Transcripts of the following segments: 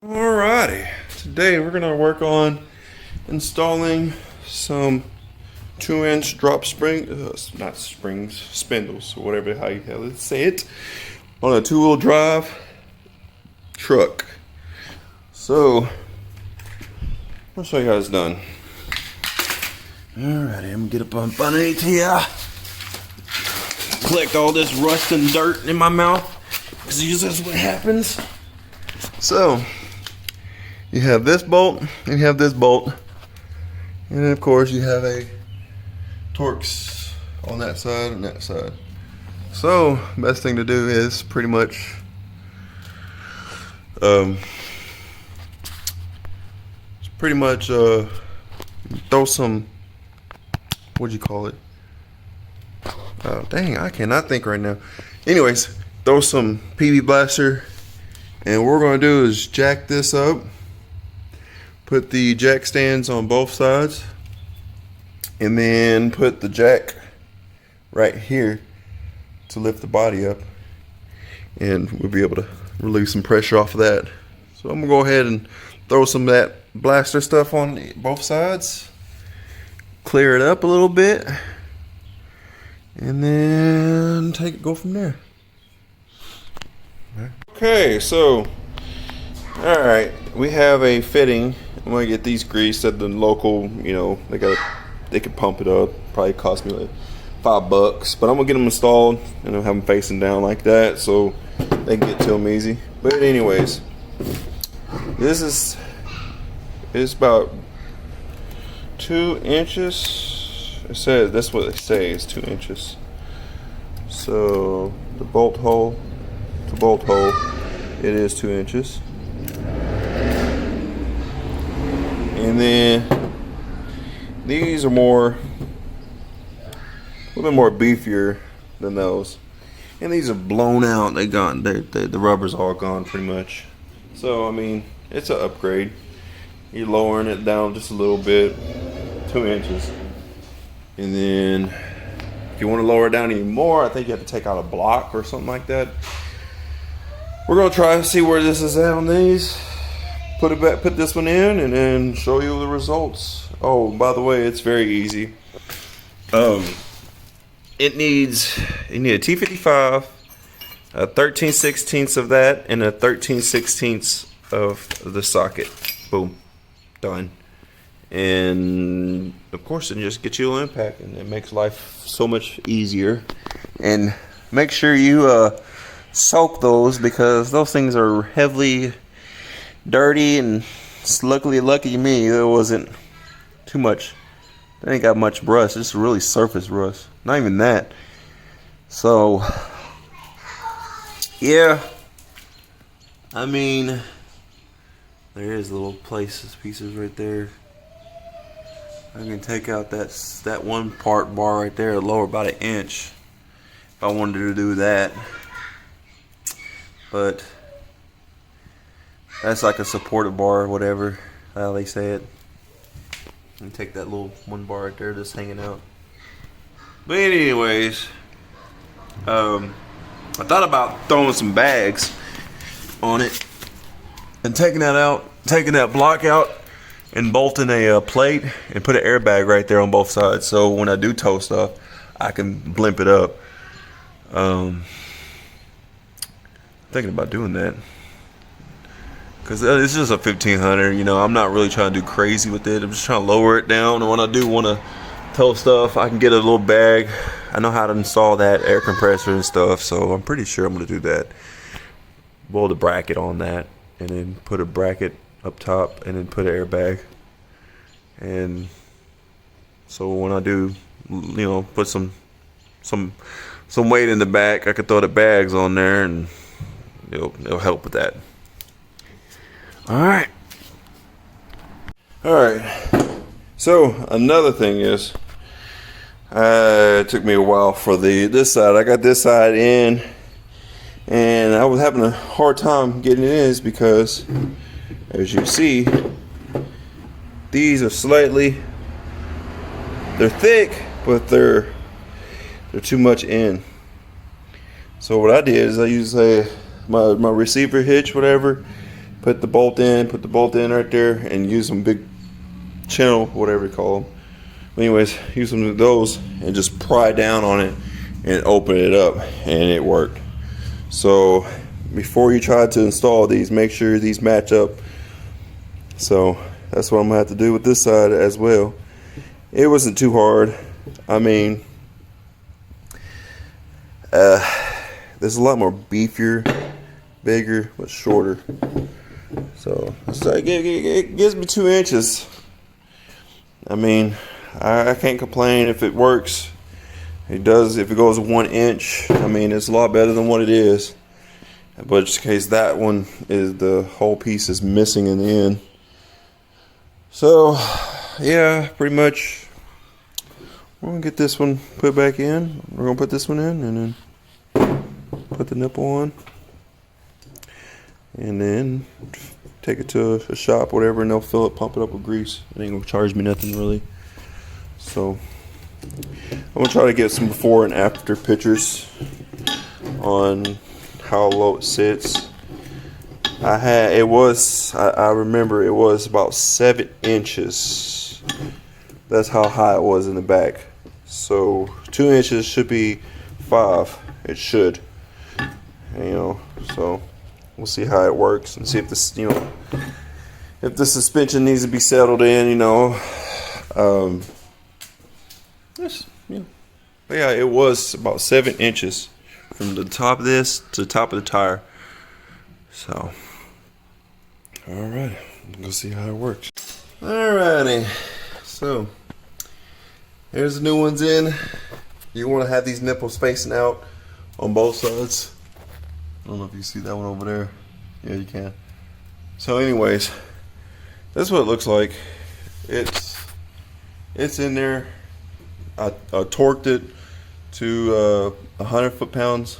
Alrighty, today we're gonna work on installing some 2-inch drop not springs, spindles, or whatever how you hell say it, on a 2-wheel drive truck. So, I'll show you how it's done. Alrighty, I'm gonna get up on underneath here, collect all this rust and dirt in my mouth, because usually that's what happens. So, you have this bolt, and you have this bolt, and then of course you have a Torx on that side and that side. So, best thing to do is pretty much throw some, what'd you call it? Oh dang, I cannot think right now. Anyways, throw some PB Blaster, and what we're gonna do is jack this up. Put the jack stands on both sides, and then put the jack right here to lift the body up, and we'll be able to relieve some pressure off of that. So I'm gonna go ahead and throw some of that blaster stuff on both sides, clear it up a little bit, and then go from there. Okay, so alright, we have a fitting. I'm gonna get these greased at the local, they could pump it up. Probably cost me like $5, but I'm gonna get them installed and have them facing down like that so they can get to them easy. But anyways, it's about 2 inches. It says that's what they say is 2 inches. So the bolt hole to bolt hole, it is 2 inches. And then these are a little bit more beefier than those. And these are blown out. The rubber's all gone pretty much. So I mean, it's an upgrade. You're lowering it down just a little bit, 2 inches. And then if you want to lower it down even more, I think you have to take out a block or something like that. We're gonna try to see where this is at on these. Put this one in, and then show you the results. Oh, by the way, it's very easy. You need a T55, a 13/16 of that, and a 13/16 of the socket. Boom, done. And of course, it just gets you a little impact, and it makes life so much easier. And make sure you soak those, because those things are heavily dirty, and lucky me, there wasn't too much. They ain't got much rust. It's really surface rust. Not even that. So yeah, I mean, there is little pieces right there. I can take out that one part bar right there, lower about 1 inch, if I wanted to do that. But that's like a supported bar or whatever, how they say it. And take that little one bar right there just hanging out. But anyways, I thought about throwing some bags on it and taking that block out and bolting a plate and put an airbag right there on both sides. So when I do tow stuff, I can blimp it up. Thinking about doing that, because it's just a 1500. I'm not really trying to do crazy with it. I'm just trying to lower it down, and when I do want to tow stuff, I can get a little bag. I know how to install that air compressor and stuff, so I'm pretty sure I'm going to do that. Bolt a bracket on that, and then put a bracket up top, and then put an airbag. And so when I do, put some weight in the back, I could throw the bags on there, and it'll help with that. Alright, so another thing is, it took me a while for this side. I got this side in, and I was having a hard time getting it in, is because, as you see, these are they're thick, but they're too much in. So what I did is I used my receiver hitch, whatever, put the bolt in right there, and use some big channel, whatever you call them. But anyways, use some of those and just pry down on it and open it up, and it worked. So before you try to install these, make sure these match up. So that's what I'm gonna have to do with this side as well. It wasn't too hard. I mean, there's a lot more beefier, bigger, but shorter. So it's like it gives me 2 inches. I mean, I can't complain if it works. It does. If it goes 1 inch, I mean, it's a lot better than what it is. But just in case that one is, the whole piece is missing in the end. So yeah, pretty much we're gonna get this one put back in. We're gonna put this one in and then put the nipple on, and then take it to a shop, whatever, and they'll fill it, pump it up with grease. It ain't gonna charge me nothing really. So I'm gonna try to get some before and after pictures on how low it sits. I remember it was about 7 inches. That's how high it was in the back. So 2 inches should be 5. It should. So we'll see how it works and see if this, if the suspension needs to be settled in, But yeah, it was about 7 inches from the top of this to the top of the tire. So, alright, go see how it works. Alrighty, so here's the new ones in. You want to have these nipples facing out on both sides. I don't know if you see that one over there. Yeah, you can. So anyways, that's what it looks like. It's in there. I torqued it to 100 foot-pounds.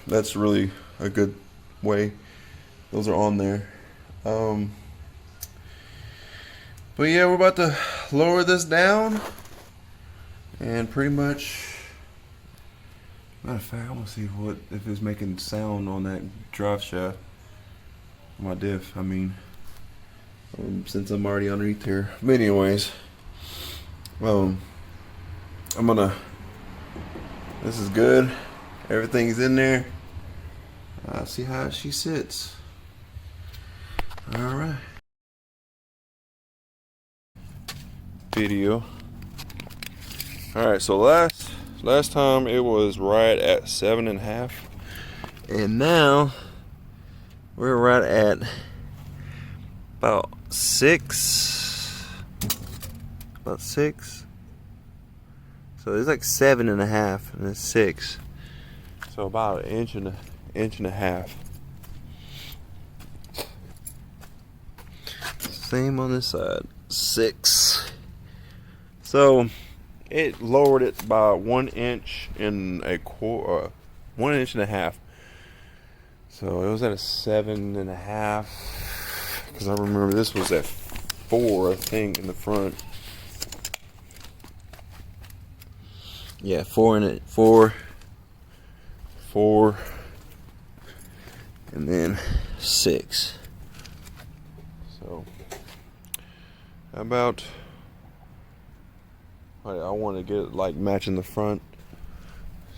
That's really a good way. Those are on there. But yeah, we're about to lower this down, and pretty much, matter of fact, I'm gonna see if it's making sound on that drive shaft, my diff. I mean, since I'm already underneath here. But anyways, I'm gonna. This is good. Everything's in there. See how she sits. All right. Video. All right. So last time it was right at 7.5, and now we're right at about 6. About 6. So it's like 7.5, and it's 6. So about an inch and a half. Same on this side, 6. So it lowered it by 1 inch and a quarter, 1 inch and a half. So it was at a 7.5. Because I remember this was at 4, I think, in the front. Yeah, 4 in it. 4, and then 6. So about, I want to get it like matching the front,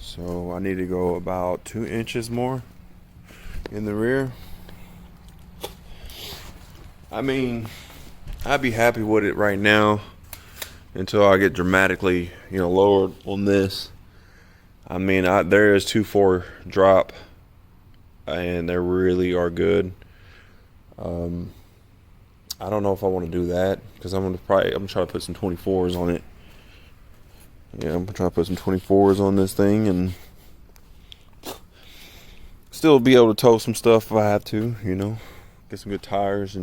so I need to go about 2 inches more in the rear. I mean, I'd be happy with it right now until I get dramatically, lowered on this. I mean, there is 2.4 drop, and they really are good. I don't know if I want to do that, because I'm gonna try to put some 24s on it. Yeah, I'm gonna try to put some 24s on this thing and still be able to tow some stuff if I have to, get some good tires,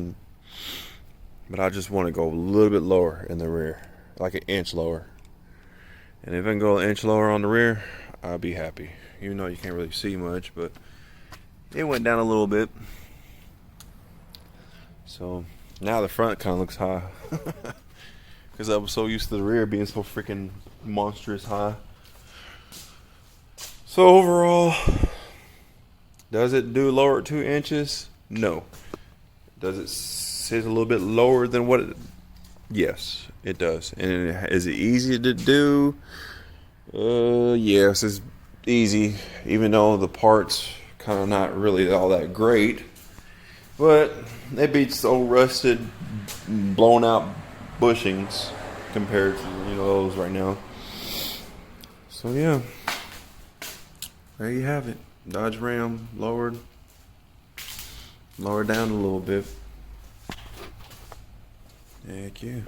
but I just want to go a little bit lower in the rear, like an inch lower. And if I can go an inch lower on the rear, I'll be happy. Even though you can't really see much, but it went down a little bit. So now the front kind of looks high, because I was so used to the rear being so freaking monstrous high. So overall, Does it do lower 2 inches? No. Does it sit a little bit lower than what it? Yes, it does. And is it easy to do? Yes, it's easy, even though the parts kind of not really all that great. But it beats the old rusted, blown out bushings compared to those right now. So yeah, there you have it. Dodge Ram lowered down a little bit. Heck yeah.